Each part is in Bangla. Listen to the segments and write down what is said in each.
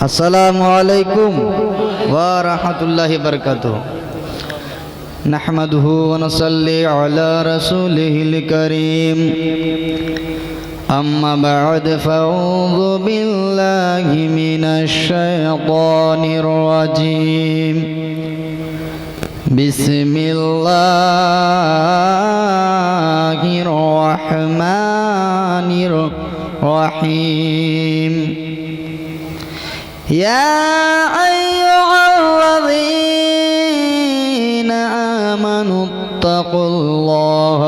আসসালামু আলাইকুম ওয়া রাহমাতুল্লাহি ওয়া বারাকাতুহু। নাহমাদুহু ওয়া নুসাল্লি আলা রাসূলিহিল কারীম। আম্মা বা'দ ফাউযু বিল্লাহি মিনাশ শাইতানির রাজীম। বিসমিল্লাহির রাহমানির রহিম। يا أيها الذين آمنوا اتقوا الله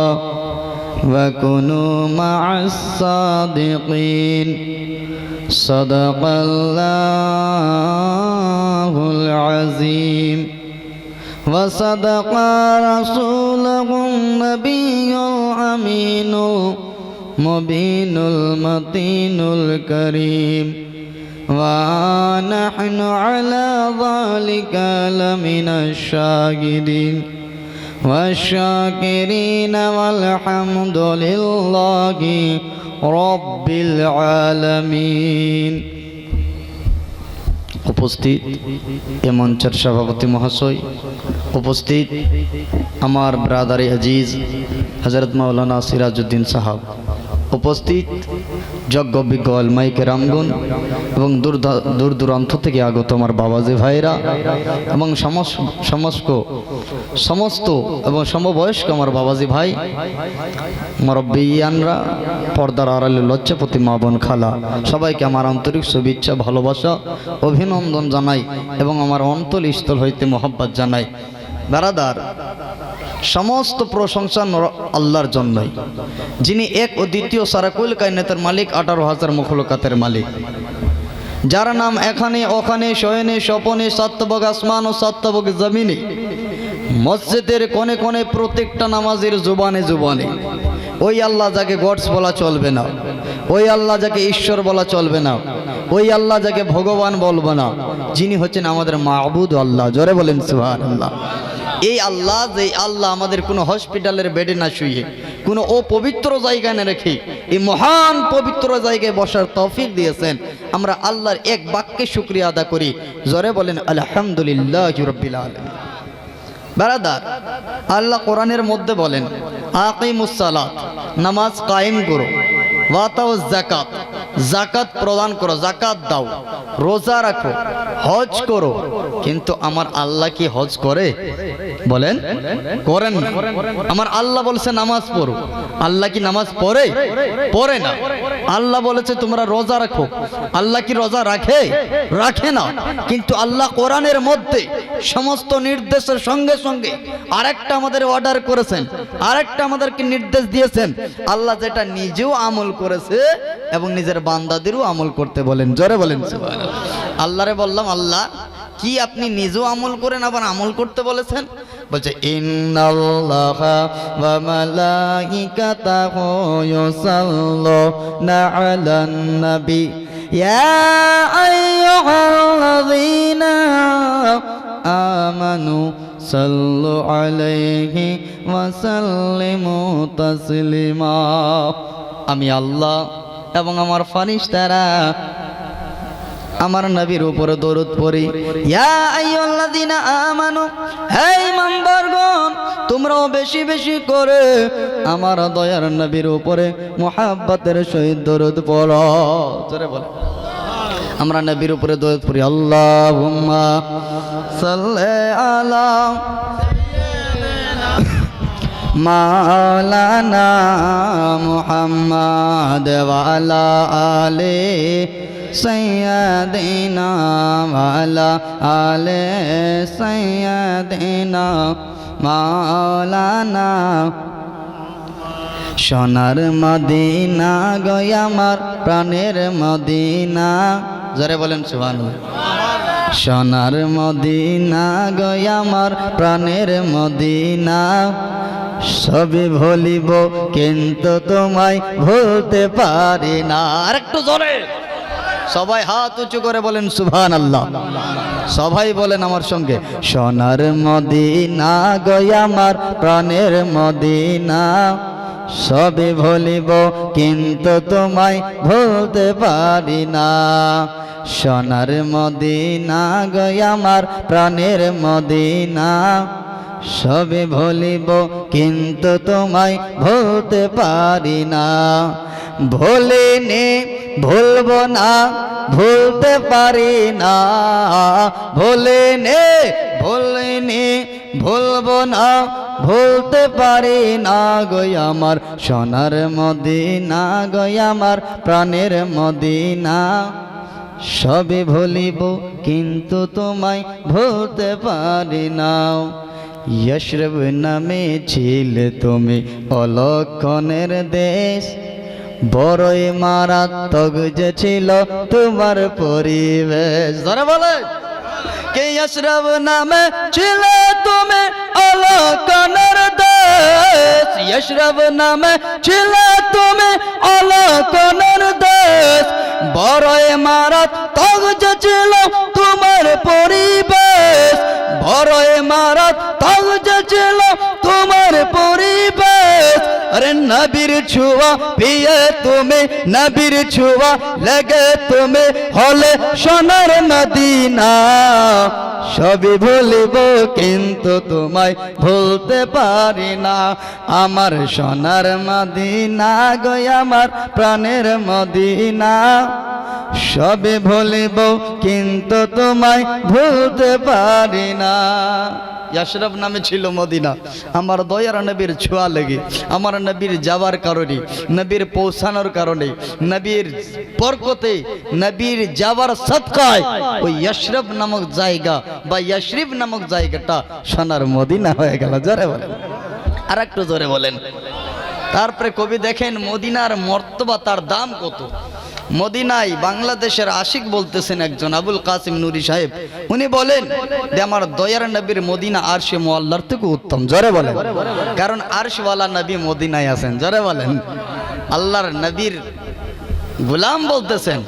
وكونوا مع الصادقين صدق الله العظيم وصدق رسوله النبي الأمين المبين المتين الكريم ونحن على ذلك لمن الشاهدين والشاكرين والحمد لله رب العالمين। উপস্থিত এ মঞ্চের সভাপতি মহাশয়, উপস্থিত আমার ব্রাদারে আজিজ হযরত মাওলানা সিরাজউদ্দিন সাহাব, উপস্থিত যজ্ঞ বিজ্ঞ আলমাই কেরামগণ এবং দূর দূরান্ত থেকে আগত আমার বাবাজি ভাইরা এবং সমস্ত এবং সমবয়স্ক আমার বাবাজি ভাই, মুরব্বিয়ানরা, পর্দার আড়ালে লজ্জাপতি মা বোন খালা, সবাইকে আমার আন্তরিক শুভেচ্ছা ভালোবাসা অভিনন্দন জানাই এবং আমার অন্তরস্থল হইতে মোহাব্বত জানাই। বারাদার, সমস্ত প্রশংসা আল্লাহর জন্যই, যিনি এক ও দ্বিতীয় সারাকুল কায়নাতের মালিক, 18,000 মখলুকাতের মালিক, যার নাম এখানে ওখানে শয়নে স্বপনে সাতবগ আসমান ও সাতবগ জমিনে, মসজিদের কোণে কোণে প্রত্যেকটা নামাজের জুবানে জুবানে ওই আল্লাহ যাকে গডস বলা চলবে না, ওই আল্লাহ যাকে ঈশ্বর বলা চলবে না, ওই আল্লাহ যাকে ভগবান বলবো না, যিনি হচ্ছেন আমাদের মাহবুদ আল্লাহ। জোরে বলেন সুবহানাল্লাহ। এই আল্লাহ, যে আল্লাহ আমাদের কোনো হসপিটালের বেডে না শুয়ে, কোনো অপবিত্র জায়গায় না রেখে এই মহান পবিত্র জায়গায় বসার তৌফিক দিয়েছেন, আমরা আল্লাহর এক বাক্যে শুকরিয়া আদা করি। জোরে বলেন আলহামদুলিল্লাহি রাব্বিল আলামিন। বারাদার, আল্লাহ কোরআনের মধ্যে বলেন আকিমুস সালাত, নামাজ কায়েম করো, ওয়াতাউজ যাকাত, যাকাত প্রদান করো, যাকাত দাও, রোজা রাখো, হজ করো। কিন্তু আমার আল্লাহ কি হজ করে? বলেন করেন না। আমার আল্লাহ বলছে নামাজ পড়ো, আল্লাহ কি নামাজ পড়ে? পড়ে না। আল্লাহ বলেছে তোমরা রোজা রাখো, আল্লাহ কি রোজা রাখে? রাখে না। কিন্তু আল্লাহ কোরআনের মধ্যে সমস্ত নির্দেশের সঙ্গে সঙ্গে আরেকটা আমাদের অর্ডার করেছেন, আরেকটা আমাদেরকে নির্দেশ দিয়েছেন। আল্লাহ যেটা নিজেও আমল করেছে এবং নিজের বান্দাদেরও আমল করতে বলেন। জোরে বলেন সুবহানাল্লাহ। আল্লাহরে বললাম, আল্লাহ কি আপনি নিজেও আমল করেন আবার আমল করতে বলেছেন? বলছে ইন্নাল্লাহা ওয়া মালাইকাতাহু ইউসাল্লুনা আলান নবী ইয়া আইয়ুহাল্লাযীনা আমানু সাল্লু আলাইহি ওয়া সাল্লিমু তাসলিমা। আমি আল্লাহ এবং আমার ফেরেশতারা আমার নবীর উপরে দরুদ পড়ি। ইয়া আইয়ুহাল্লাযীনা আমানু, হে ঈমানদারগণ, তোমরাও বেশি বেশি করে আমার দয়ার নবীর উপরে মুহাব্বতের সহিত দরুদ পড়ো। জোরে বলো। আমরা নবীর উপরে দরুদ পড়ি। আল্লাহুম্মা সাল্লি আলা মাওলানা মুহাম্মাদ ওয়া আলা আলি সাইয়্যিদিনা ওয়া আলা আলি সাইয়্যিদিনা মাওলানা। সোনার মদিনা গো আমার প্রাণের মদিনা। জোরে বলেন সুবহানাল্লাহ। সোনার মদিনা গো আমার প্রাণের মদিনা, সবই ভুলিব কিন্তু তোমায় ভুলতে পারি না। আরেকটু জোরে সবাই হাত উঁচু করে বলেন সুবহানাল্লাহ। সবাই বলেন আমার সঙ্গে, সোনার মদিনা গো আমার প্রাণের মদিনা, সবই ভুলিব কিন্তু তোমায় ভুলতে পারি না। সোনার মদিনা গো আমার প্রাণের মদিনা সবে ভুলিব কিন্তু তোমায় ভুলতে পারি না ভুলিনি ভুলবো না ভুলতে পারি না ভুলিনি ভুলিনি ভুলবো না ভুলতে পারি না গো আমার সোনার মদিনা গো আমার প্রাণের মদিনা সবে ভুলিব কিন্তু তোমায় ভুলতে পারি না ইয়শরব নামে ছিলে তুমি অলক্ষণের দেশ বড়ই মারাত্মক যে ছিল তোমার পরিবেশ ধরে বলে কে ইয়শরব নামে ছিলে তুমি অলক্ষণের দেশ ইয়শরব নামে ছিলে তুমি অলক্ষণের দেশ বড়ই মারাত্মক যে ছিল তোমার পরিবেশ বড়ই মারাত্মক যে ছিল তোমার পরিবেশ अरे नबीर छुआ पिए तुम्हें नबीर छुआ लगे तुम्हें हले सोनार मदीना सभी भूलिब किन्तु तुम्हाय भूलते पारी ना आमार सोनार मदीना गो आमार प्राणेर मदीना सभी भूलिब किन्तु तुम्हाय भूलते पारी ना ইয়শরব নামে ছিল মদিনা আমার দয়ার নবীর ছোঁয়া লেগে আমার নবীর যাওয়ার কারণে নবীর পৌঁছানোর কারণে নবীর বরকতে নবীর যাওয়ার সদকায় ওই ইয়শরব নামক জায়গা বা ইয়শরিব নামক জায়গাটা সোনার মদিনা হয়ে গেল জোরে বলেন আর একটু জোরে বলেন তারপরে কবি দেখেন মদিনার মর্তবা তার দাম কত মদিনায় বাংলাদেশের আশিক বলতেছেন একজন আবুল কাসিম নুরি সাহেব উনি বলেন যে আমার দয়ার নবীর মদিনা আরশে মুআল্লার থেকে উত্তম জোরে বলেন কারণ আরশওয়ালা নবী মদিনায় আছেন জোরে বলেন আল্লাহর নবীর গোলাম বলতেছেন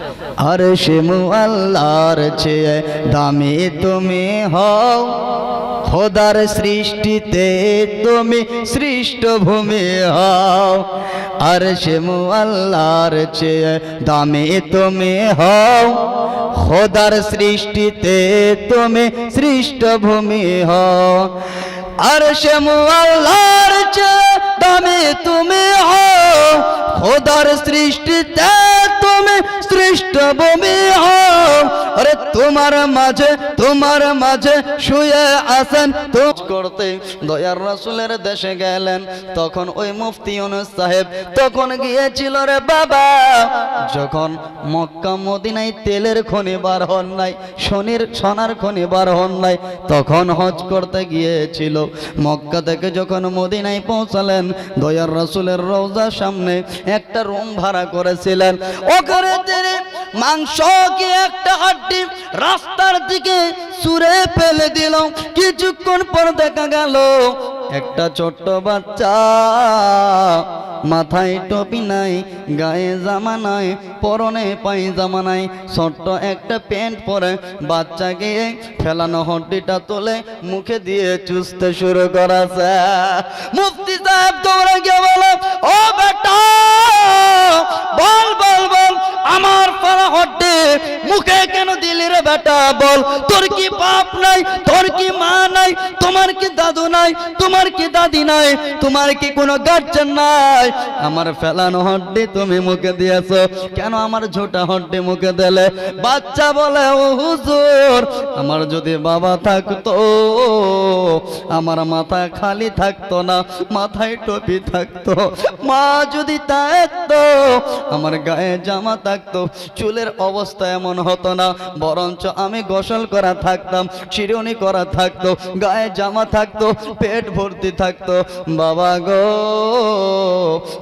আরশে মুআল্লার চেয়ে দামি তুমি হও খোদার সৃষ্টিতে তুমি সৃষ্ট ভূমি হও আরশে মুআল্লার চেয়ে দামি তুমি হও খোদার সৃষ্টিতে তুমি সৃষ্ট ভূমি হও আরশে মুআল্লার চেয়ে দামি তুমি হও খোদার সৃষ্টিতে তুমি সৃষ্ট ভূমি হও আরে তোমার মাঝে শুয়ে আছেন তো করতে দয়ার রাসূলের দেশে গেলেন তখন ওই মুফতি ইউনূস সাহেব তখন গিয়েছিল রে বাবা যখন মক্কা মদিনায় তেলের খনি বার হন নাই সোনার খনি বার হন নাই তখন হজ করতে গিয়েছিল মক্কা থেকে যখন মদিনায় পৌঁছালেন দয়ার রাসূলের রওজার সামনে একটা রুম ভাড়া করেছিলেন ওখানে তিনি মাংস কি একটা হাড্ডি রাস্তার দিকে ছুঁড়ে ফেলে দিল কিছুক্ষণ পর দেখা গেল একটা ছোট্ট বাচ্চা মাথায় টুপি নাই গায়ে জামা নাই পরনে পায়জামা নাই ছোট্ট একটা প্যান্ট পরে বাচ্চাকে ফেলানো হড্ডিটা তুলে মুখে দিয়ে চুষতে শুরু করেছে মুফতি সাহেব দৌড়ে গিয়ে বলে ও বেটা বল বল বল আমার ফেলা হড্ডি মুখে কেন দিলি রে বেটা বল তোর কি বাপ নাই তোর কি মা নাই তোমার কি দাদু নাই তোমার কি দাদি নাই তোমার কি কোনো গার্জিয়ান নাই আমার ফেলানো হড্ডি তুমি মুখে দিয়েছো কেন আমার ঝোটা হড্ডি মুখে দিলে বাচ্চা বলে ও হুজুর আমার যদি বাবা থাকতো আমার মাথা খালি থাকতো না মাথায় টুপি থাকতো মা যদি থাকতো আমার গায়ে জামা থাকতো চুলের অবস্থা এমন হতো না বরঞ্চ আমি গোসল করা থাকতাম চিরুনি করা থাকতো গায়ে জামা থাকতো পেট ভর্তি থাকতো বাবা গো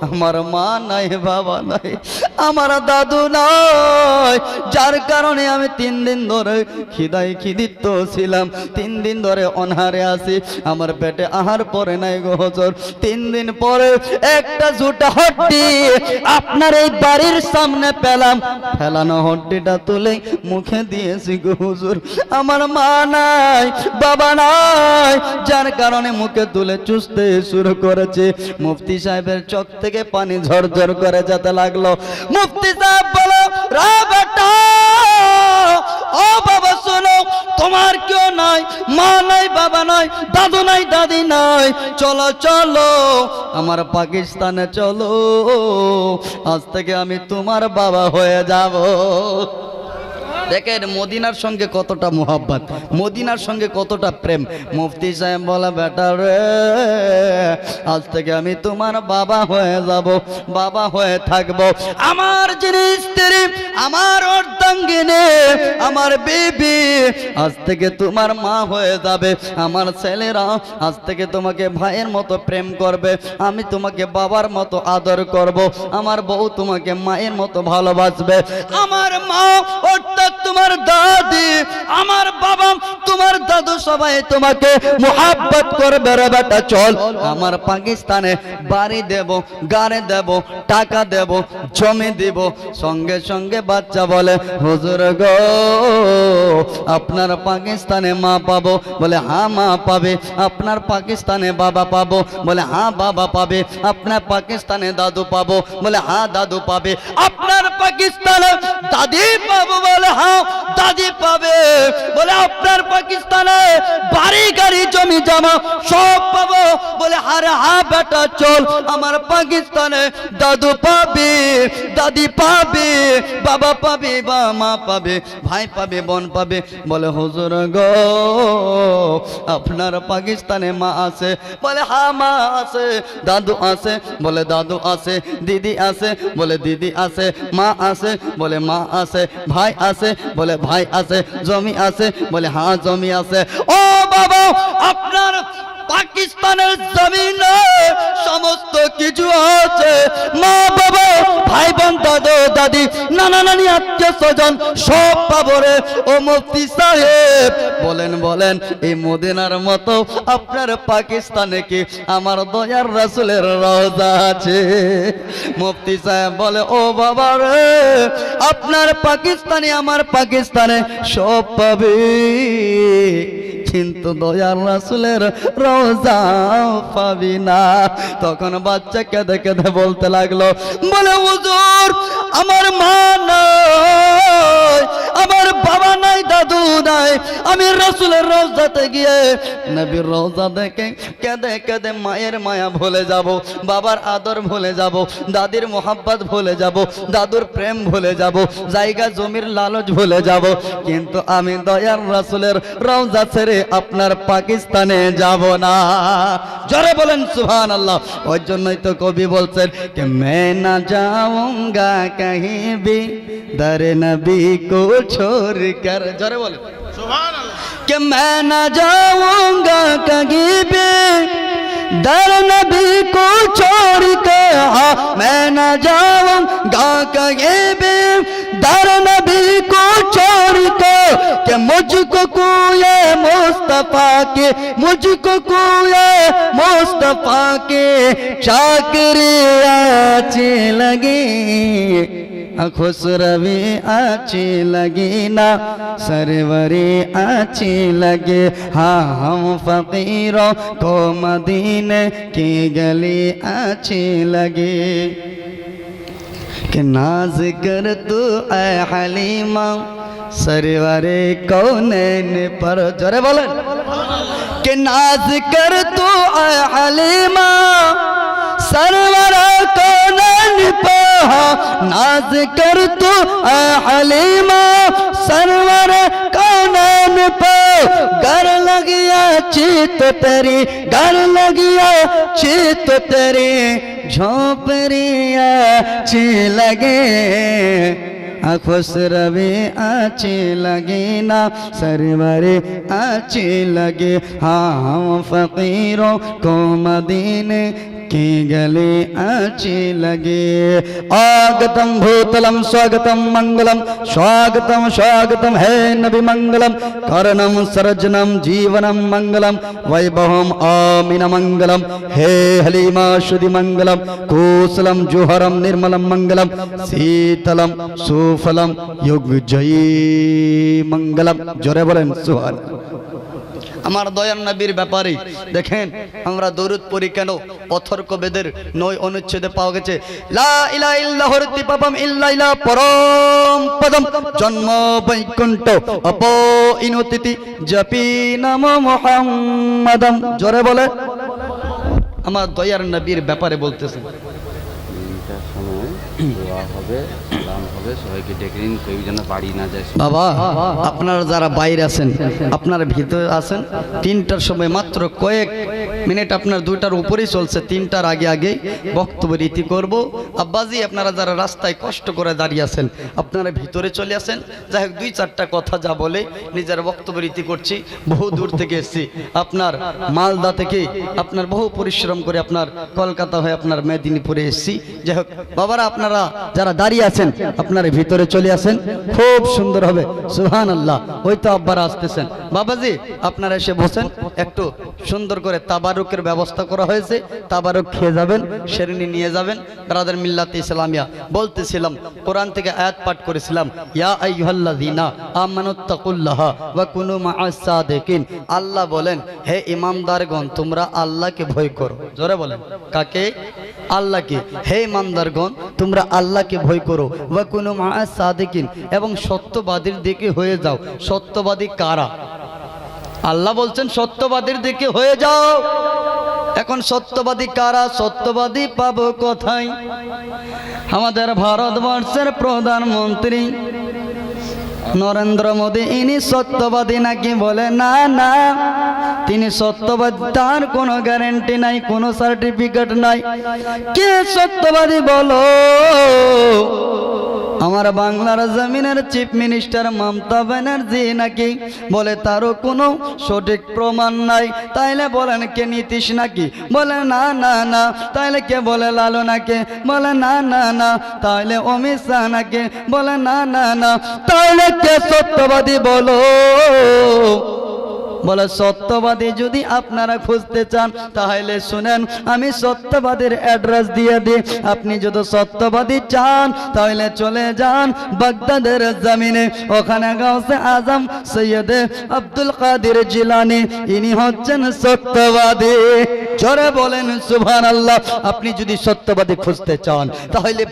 আমার মা নাই বাবা নাই আমার দাদু নাই যার কারণে আমি 3 দিন ধরে খিদিত ছিলাম 3 দিন ধরে অনাহারে আছি আমার পেটে আহার পরে নাই গো হুজুর 3 দিন পরে একটা ঝুটা হড্ডি আপনার এই বাড়ির সামনে পেলাম ফেলানো হড্ডিটা তুলে মুখে দিয়েছি গো হুজুর আমার মা নাই বাবা নাই যার কারণে মুখে তুলে চুষতে শুরু করেছে মুফতি সাহেবের চোখ থেকে পানি ঝরঝর করে যেতে লাগলো মুফতি সাহেব বলো রে বেটা নাই বাবা নাই, দাদু নাই দাদি নাই, চলো চলো আমার পাকিস্তানে চলো, আজ থেকে আমি তোমার বাবা হয়ে যাব। দেখেন মদিনার সঙ্গে কতটা মোহাব্বত, মদিনার সঙ্গে কতটা প্রেম। মুফতি সাহেব বলে বেটা রে আজ থেকে আমি তোমার বাবা হয়ে যাব, বাবা হয়ে থাকব। আমার যিনি স্ত্রী, আমার অর্ধাঙ্গিনী, আমার বিবি আজ থেকে তোমার মা হয়ে যাবে। আমার ছেলেরা আজ থেকে তোমাকে ভাইয়ের মতো প্রেম করবে, আমি তোমাকে বাবার মতো আদর করব, আমার বউ তোমাকে মায়ের মতো ভালোবাসবে। আমার মা অর্থাৎ তোমার দাদি, আমার বাবা, তোমার দাদু সবাই তোমাকে মোহাব্বত করবে রে বেটা চল আমার পাকিস্তানে বাড়ি দেব, গাড়ি দেব, টাকা দেব, জমি দেব। সঙ্গে সঙ্গে বাচ্চা বলে হুজুর গো আপনার পাকিস্তানে মা পাবো? বলে হ্যাঁ মা পাবে। আপনার পাকিস্তানে বাবা পাবো? বলে হ্যাঁ বাবা পাবে। আপনার পাকিস্তানে দাদু পাবো? বলে হ্যাঁ দাদু পাবে। আপনার পাকিস্তানে দাদি পাবো? বলে হ্যাঁ দাদি পাবে। বলে আপনার পাকিস্তানে বাড়ি গাড়ি জমি জমা সব পাবো? বলে আরে হ্যাঁ বেটা চল আমার পাকিস্তানে দাদু পাবে, দাদি পাবে, বাবা পাবে, বা মা পাবে, ভাই পাবে, বোন পাবে। বলে হুজুর গো আপনার পাকিস্তানে মা আছে? বলে হ্যাঁ মা আছে। দাদু আছে? বলে দাদু আছে। দিদি আছে? বলে দিদি আছে। মা আছে? বলে মা আছে। ভাই আছে? বলে ভাই আছে। জমি আছে? বলে হ্যাঁ জমি আছে। ও বাবা আপনার পাকিস্তানের জমিনে সমস্ত কিছু আছে, মা বাবা, ভাই বোন, দাদু দাদি, নানা নানি, আত্মীয় স্বজন সব পাবো রে। ও মুফতি সাহেব বলেন বলেন এই মদিনার মতো আপনার পাকিস্তানে কি আমার দয়ার রাসূলের রওজা আছে? মুফতি সাহেব বলে ও বাবা রে আপনার পাকিস্তানে আমার পাকিস্তানে সব পাবে, কিন্তু দয়ার রাসূলের রওজা পাবি না। তখন বাচ্চা কেঁদে কেঁদে বলতে লাগলো, বলে হুজুর আমার মা নাই, আমার বাবা নাই, দাদু নাই, আমি রাসূলের রওজাতে গিয়ে নবীর রওজা দেখে কেঁদে কেঁদে মায়ের মায়া ভুলে যাব, বাবার আদর ভুলে যাব, দাদির মোহাব্বত ভুলে যাব, দাদুর প্রেম ভুলে যাব, জায়গা জমির লালচ ভুলে যাব, কিন্তু আমি দয়ার রাসূলের রওজা ছেড়ে আপনার পাকিস্তানে যাব না। জোরে বলেন সুবহানাল্লাহ। ওই জন্যই তো কবি বলছেন कि मैं ना जाऊंगा कहीं भी दर नबी को छोड़कर, जरे बोले सुभान अल्लाह, कि मैं ना जाऊंगा कहीं भी दर नबी को छोड़कर, हाँ मैं ना जाऊंगा कहीं भी दर नबी को छोड़कर, कि मुझको कोई मुस्तफा के, मुझको कोई मुस्तफा के चाकरी अच्छी लगी, खुसरवी अच्छी लगी ना, सरवरी अच्छी लगे, हाँ हम फकीरों को मदीने की गली अच्छी लगे, कि नाज कर तू ऐ हलीमा सरवरे कौनैन पर, जरे बोले कि नाज कर तू ऐ हलीमा सरवरे कौनैन पर, नाज कर तू ऐ हलीमा सरवरे कौनैन पर, घर लगिया चित तेरी, घर लगिया चित तेरी, झोपड़िया अच्छी लगे, खुसरवी अच्छी लगी ना, सरवरे अच्छी लगे, हाँ हम फकीरों को मदीने की गली अच्छी लगे। आगतम भूतलम स्वागतम मंगलम, स्वागतम स्वागतम है नबी मंगलम, करणम सरजनम जीवनम मंगलम, वैभवम आमिन मंगलम, हे हलीमा शुद्धि मंगलम, कुशलम जुहरम निर्मलम मंगलम, शीतलम सुफलम युग जयी मंगलम। जोरे बोलें सुभान। আমার দয়ার নবীর ব্যাপারে দেখেন আমরা দরুদ পড়ি কেন? অথর্ক বেদের 9 অনুচ্ছেদে পাওয়া গেছে লা ইলাহা ইল্লাল্লাহুর তিপাপম ইল্লা ইলা পরম পদম, জন্ম বৈকুণ্ঠ অপ ইনতিতি জপি নাম মুহাম্মাদাম। জোরে বলে আমার দয়ার নবীর ব্যাপারে বলতেছেন। তিনটার সময় দোয়া হবে, সালাম হবে, সবাইকে ডেকে নিন, কেউ যেন বাড়ি না যায়। বাবা আপনারা যারা বাইরে আছেন, আপনারা ভিতরে আছেন, 3টার সময় মাত্র কয়েক মিনিট, আপনার 2টার উপরেই চলছে, 3টার আগে আগে বক্তব্য রীতি করব। আব্বাজি আপনারা যারা রাস্তায় কষ্ট করে দাঁড়িয়ে আছেন, আপনারা ভিতরে চলে আসেন। যাই হোক 2-4টা কথা যা বলে নিজের বক্তব্য রীতি করছি। বহু দূর থেকে এসেছি, আপনার মালদা থেকে, আপনার বহু পরিশ্রম করে আপনার কলকাতা হয়ে আপনার মেদিনীপুরে এসেছি। যাই হোক বাবারা আপনারা যারা দাঁড়িয়ে আছেন, আপনারা ভিতরে চলে আসেন, খুব সুন্দর হবে। সুবহানাল্লাহ। ওই তো আব্বারা আসতেছেন। বাবাজি আপনারা এসে বসেন, একটু সুন্দর করে তাবারুকের ব্যবস্থা করা হয়েছে, তাবারুক খেয়ে যাবেন, শেরনি নিয়ে যাবেন। ব্রাদার মিল্লাতে ইসলামিয়া বলতেছিলাম, কোরআন থেকে আয়াত পাঠ করেছিলাম, ইয়া আইয়ুহাল্লাযীনা আমানুত্তাকুল্লাহা ওয়া কুনু মাআস সাদিকিন। আল্লাহ বলেন, হে ইমানদারগণ তোমরা আল্লাহকে ভয় করো। জোরে বলেন, কাকে? আল্লাহকে। হে ইমানদারগণ তোমরা আল্লাহকে ভয় করো, ওয়া কুনু মাআস সাদিকিন, এবং সত্যবাদীর দিকে হয়ে যাও। সত্যবাদী কারা? আল্লাহ বলছেন সত্যবাদীর দিকে হয়ে যাও। এখন সত্যবাদী কারা? সত্যবাদী পাবো কোথায়? আমাদের ভারতবর্ষের প্রধানমন্ত্রী নরেন্দ্র মোদী, ইনি সত্যবাদী নাকি? বলে না না, তিনি সত্যবাদী, তার কোনো গ্যারান্টি নাই, কোনো সার্টিফিকেট নাই। কে সত্যবাদী বলো? আমার বাংলার জমিনের চিফ মিনিস্টার মমতা ব্যানার্জি নাকি? বলে তারও কোনো সঠিক প্রমাণ নাই। তাইলে বলেন কে? নীতিশ নাকি? বলে না না না। তাইলে কে? বলে লালু নাকি? বলে না না না। তাইলে অমিত শাহ নাকি? বলে না না না। তাইলে কে সত্যবাদী বলো? বলে সত্যবাদী যদি আপনারা খুঁজতে চান তাহলে শুনেন, আমি সত্যবাদীর অ্যাড্রেস দিয়ে দিই। আপনি যদি সত্যবাদী চান তাহলে চলে যান বাগদাদের জমিনে, ওখানে গাউসে আজম সৈয়দে আব্দুল কাদের জিলানী, ইনি হচ্ছেন সত্যবাদী। জোরে বলেন সুবহানাল্লাহ। আপনি যদি সত্যবাদী খুঁজতে চান তাহলে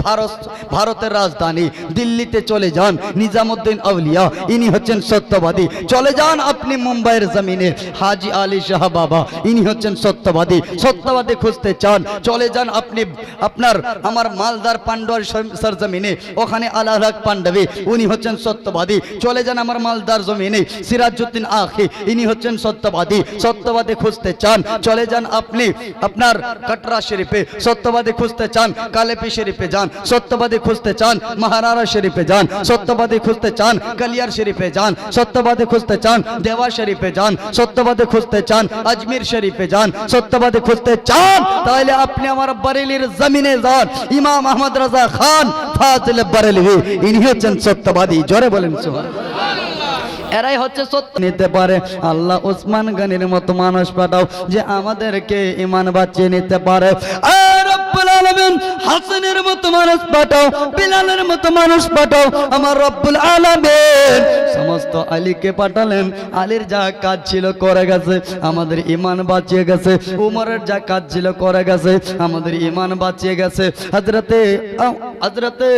ভারতের রাজধানী দিল্লিতে চলে যান, নিজামুদ্দিন আউলিয়া, ইনি হচ্ছেন সত্যবাদী। চলে যান আপনি মুম্বাইয়ের জমিনে, হাজি আলী শাহ বাবা, ইনি হচ্ছেন সত্যবাদী। সত্যবাদী খুঁজতে চান চলে যান আপনি আপনার আমার মালদার পান্ডুয়ার সরজমিনে, ওখানে আলাহক পাণ্ডবী, উনি হচ্ছেন সত্যবাদী। চলে যান আমার মালদার জমিনে সিরাজউদ্দিন আখি, ইনি হচ্ছেন সত্যবাদী। সত্যবাদী খুঁজতে চান চলে যান আপনি আপনার কটরা শরীফে। সত্যবাদী খুঁজতে চান কালেপি শরীফে যান। সত্যবাদী খুঁজতে চান মহারারা শরীফে যান। সত্যবাদী খুঁজতে চান কালিয়ার শরীফে যান। সত্যবাদী খুঁজতে চান দেওয়া শরীফে যান। সত্যবাদী খুঁজতে চান আজমির শরীফে যান। সত্যবাদী খুঁজতে চান তাহলে আপনি আমার বরেলির জমিনে যান, ইমাম আহমদ রাজা খান ফাজিল বরেলভী, ইনি হচ্ছেন সত্যবাদী। জোরে বলেন সুবহানাল্লাহ। এরাই হচ্ছে সত্য নিতে পারে। আল্লাহ উসমান গনির মতো মানুষ পাঠাও যে আমাদেরকে ঈমান বাঁচিয়ে নিতে পারে। রব্বুল আলামিন হাসানের মতো মানুষ পাঠাও, বিলালের মতো মানুষ পাঠাও। আমার রব্বুল আলামিন সমস্ত আলীকে পাঠালেন, আলীর যা কাজ ছিল করে গেছে, আমাদের ঈমান বাঁচিয়ে গেছে। উমরের যা কাজ ছিল করে গেছে, আমাদের ঈমান বাঁচিয়ে গেছে। হযরতে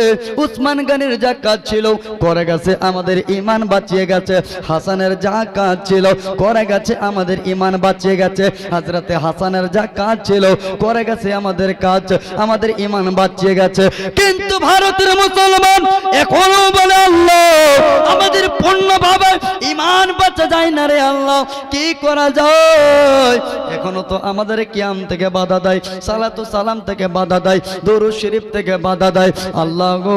উসমান গনির যা কাজ ছিল করে গেছে, আমাদের ঈমান বাঁচিয়ে গেছে। হাসানের যা কাজ ছিল করে গেছে, আমাদের ঈমান বাঁচিয়ে গেছে। হযরতে হাসানের যা কাজ ছিল করে গেছে, আমাদের কাজ, আমাদের ঈমান বাঁচিয়ে গেছে। কিন্তু ভারতের মুসলমান এখনো বলে আল্লাহ আমাদের পূর্ণভাবে ঈমান বাঁচা যায় না রে আল্লাহ, কি করা যায়? এখনো তো আমাদের কিয়াম থেকে বাধা দেয়, সালাতু সালাম থেকে বাধা দেয়, দরুদ শরীফ থেকে বাধা দেয়। আল্লাহ গো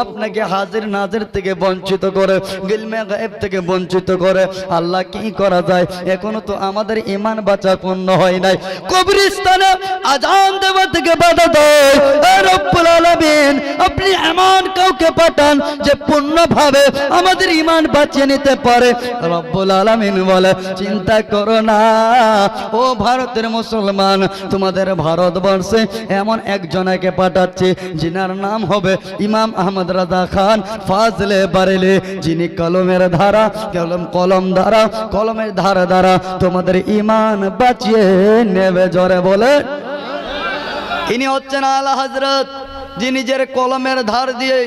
আপনাকে হাজির নাজির থেকে বঞ্চিত করে, গিলমে গায়েব থেকে বঞ্চিত করে। আল্লাহ কি করা যায়? এখনো তো আমাদের ঈমান বাঁচা পূর্ণ হয় নাই। কবরস্থানে আজান দেওয়া থেকে বাধা দেয়। রব্বুল আলামিন আপনি এমন কাউকে পাঠান যে পূর্ণভাবে আমাদের ঈমান বাঁচিয়ে নিতে পারে। রব্বুল আলামিন বলে চিন্তা করো না ও ভারতের মুসলমান, তোমাদের ভারতবর্ষে এমন একজনকে পাঠাচ্ছে যিনার নাম হবে ইমাম আহমদ রাজা খান ফাজলে বারেলি, যিনি কলমের ধারা কলমের ধারা দ্বারা তোমাদের ঈমান বাঁচিয়ে নেবে। জোরে বলে ইনি হচ্ছেন আলা হযরত, যিনি নিজের কলমের ধার দিয়ে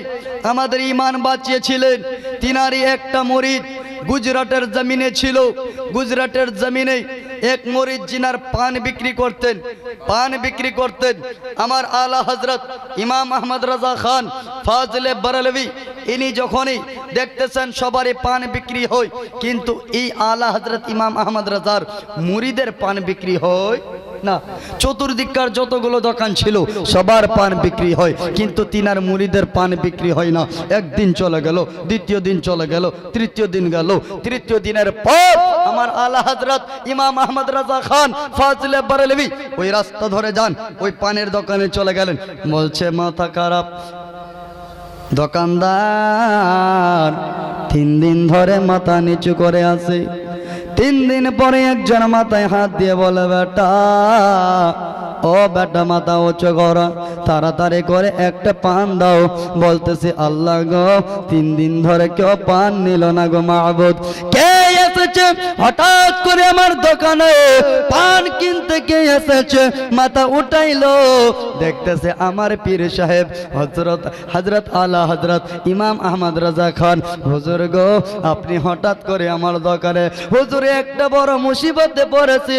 আমাদের ঈমান বাঁচিয়েছিলেন। তিনারই একটা মুরিদ গুজরাটের জমিনে ছিল। গুজরাটের জমিনে এক মরিদ জিনার পান বিক্রি করতেন। আমার আলা হযরত ইমাম আহমদ রাজা খান ফাজলে বরেলভী ইনি যখনই দেখতেছেন সবারই পান বিক্রি হয়, কিন্তু এই আলা হযরত ইমাম আহমদ রাজার মুরিদের পান বিক্রি হয় না। চতুর্দিককার যতগুলো দোকান ছিল সবার পান বিক্রি হয়, কিন্তু তিনার মুরিদের পান বিক্রি হয় না। একদিন চলে গেল, দ্বিতীয় দিন চলে গেল, তৃতীয় দিন গেল। তৃতীয় দিনের পর আমার আলা হযরত ইমাম আহমদ রাজা খান ফাজলে বরেলভী ওই রাস্তা ধরে যান, ওই পানের দোকানে চলে গেলেন। বলছে মাথা খারাপ দোকানদার, 3 দিন ধরে মাথা নিচু করে আছে। 3 দিন পরে একজন মাথায় হাত দিয়ে বলে, বেটা ও বেটা মাথা উঁচু করো, তাড়াতাড়ি করে একটা পান দাও। বলতেছে আল্লাহ গো 3 দিন ধরে কেউ পান নিল না গো মাহবুব। কে এসেছে হঠাৎ করে আমার দোকানে পান কিনতে? কে এসেছে? মাথা উঠাইলো, দেখতেছে আমার পীর সাহেব হযরত আলা হযরত ইমাম আহমদ রাজা খান। হুজুর গো আপনি হঠাৎ করে আমার দোকানে, হুজুর একটা বড় মুসিবতে পড়েছে,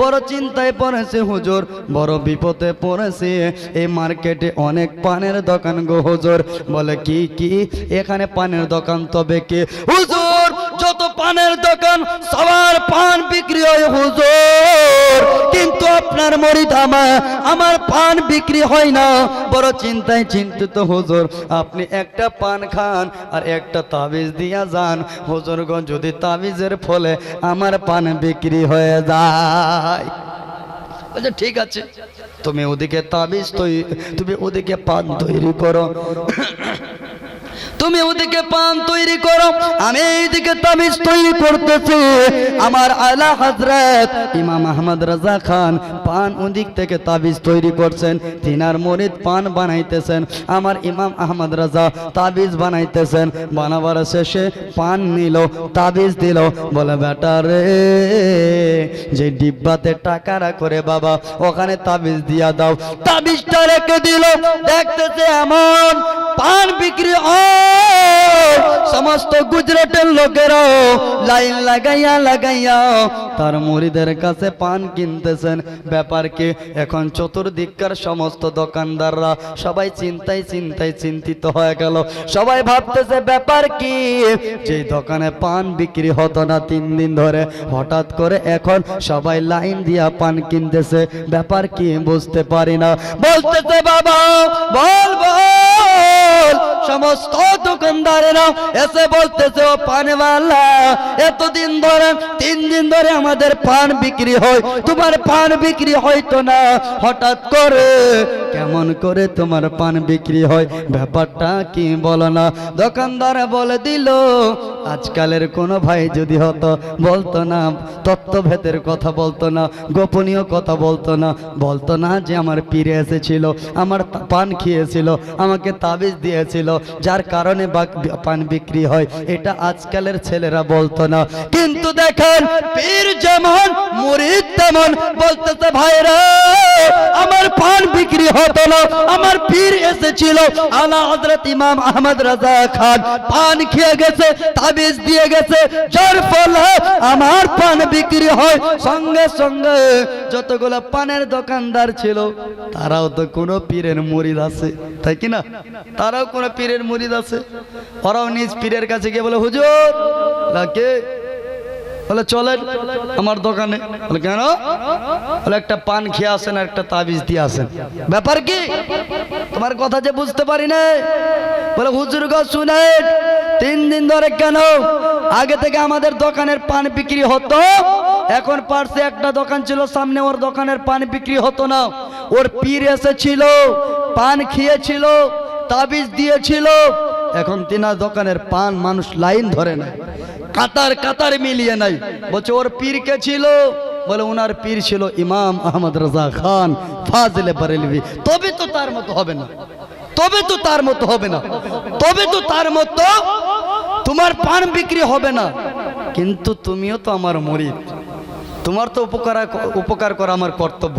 বড় চিন্তায় পড়েছে হুজুর, বড় বিপদে পড়েছে। এই মার্কেটে অনেক পানের দোকান গো হুজুর। বলে কি কি এখানে পানের দোকান? তবে কি হুজুর যত পানের দোকান সবার পান বিক্রি হয় হুজুর, কিন্তু আপনার মুরিদ আমার পান বিক্রি হয় না। বড় চিন্তায় চিন্তিত হুজুর, আপনি একটা পান খান আর একটা তাবিজ দিয়া যান হুজুর গো, যদি তাবিজের ফলে আমার পান বিক্রি হয়ে যায়। আচ্ছা ঠিক আছে, তুমি ওদিকে তাবিজ তুমি ওদিকে পান তৈরি করো, তুমি ওদিকে পান তৈরি করো, আমি এইদিকে তাবিজ তৈরি করতেছি। আমার আলা হযরত ইমাম আহমদ রাজা খান পান ওদিক থেকে তাবিজ তৈরি করছেন, তিনার মুরিদ পান বানাইতেছেন, আমার ইমাম আহমদ রাজা তাবিজ বানাইতেছেন। বানাবার শেষে পান নিল, তাবিজ দিল। বলে বেটা রে, যে ডিব্বাতে টাকা রাখরে বাবা ওখানে তাবিজ দিয়া দাও। তাবিজটা রেখে দিল, দেখতেছে এমন পান বিক্রি সমস্ত গুজরাটের লোকেরাও লাইন লাগাইয়া তার মুরিদের কাছে পান কিনতেছেন। ব্যাপার কি এখন চতুর্দিককার সমস্ত দোকানদাররা সবাই চিন্তায় চিন্তিত হয়ে গেল। সবাই ভাবতেছে ব্যাপার কি, যে দোকানে পান বিক্রি হতো না 3 দিন ধরে, হঠাৎ করে এখন সবাই লাইন দিয়া পান কিনতেছে। ব্যাপার কি বুঝতে পারি না। বলতেছে বাবা বল সমস্ত দোকানদারেরা এসে বলতেছে ও পানওয়ালা, এতদিন ধরে 3 দিন ধরে আমাদের পান বিক্রি হয়, তোমার পান বিক্রি হয়তো না, হঠাৎ করে কেমন করে তোমার পান বিক্রি হয়? ব্যাপারটা কি বলো না। দোকানদার বলে দিল, আজকালের কোনো ভাই যদি হতো বলতো না, তত্ত্বভেদের কথা বলতো না, গোপনীয় কথা বলতো না যে আমার পীরে এসেছিল, আমার পান খেয়েছিল, আমাকে তাবিজ দিয়েছিল, যার কারণে পান বিক্রি হয়। এটা আজকালের ছেলেরা বলতো না। কিন্তু দেখেন পীর যেমন মুরিদ তেমন। বলতেছে ভাইরা আমার পান বিক্রি হতো না, আমার পীর এসেছিল আলা হযরত ইমাম আহমদ রাজা খান, পান খেয়ে গেছে, তাবিজ দিয়ে গেছে, যার ফলে আমার পান বিক্রি হয়। সঙ্গে সঙ্গে যতগুলো পানের দোকানদার ছিল তারাও তো কোনো পীরের মুরিদ আছে, তাই কি না? তারাও কোনো পীরের মুরিদ আছে। ওরাও নিজ পীরের কাছে গিয়ে বলে হুজুর লাগে, বলে চলেন আমার দোকানে। বলে কেন? বলে একটা পান খেয়ে আসেন আর একটা তাবিজ দিয়ে আসেন। ব্যাপার কি? তোমার কথা যে বুঝতে পারি না। বলে হুজুর গো শুনেন, 3 দিন ধরে কেন? আগে থেকে আমাদের দোকানের পান বিক্রি হতো, এখন পাশে একটা দোকান ছিল সামনে, ওর দোকানের পান বিক্রি হতো না। ওর পীর এসেছিল, পান খেয়েছিল, তাবিজ দিয়েছিল, এখন তিনার দোকানের পান মানুষ লাইন ধরে না, কাতার মিলিয়ে নাই। বলছে ওর পীর কে ছিল? বলে ওনার পীর ছিল ইমাম আহমদ রাজা খান ফাজলে বরেলভী। তবে তো তার মতো হবে না, তোমার পান বিক্রি হবে না। কিন্তু তুমিও তো আমার মুরিদ, তোমার তো উপকার করা আমার কর্তব্য।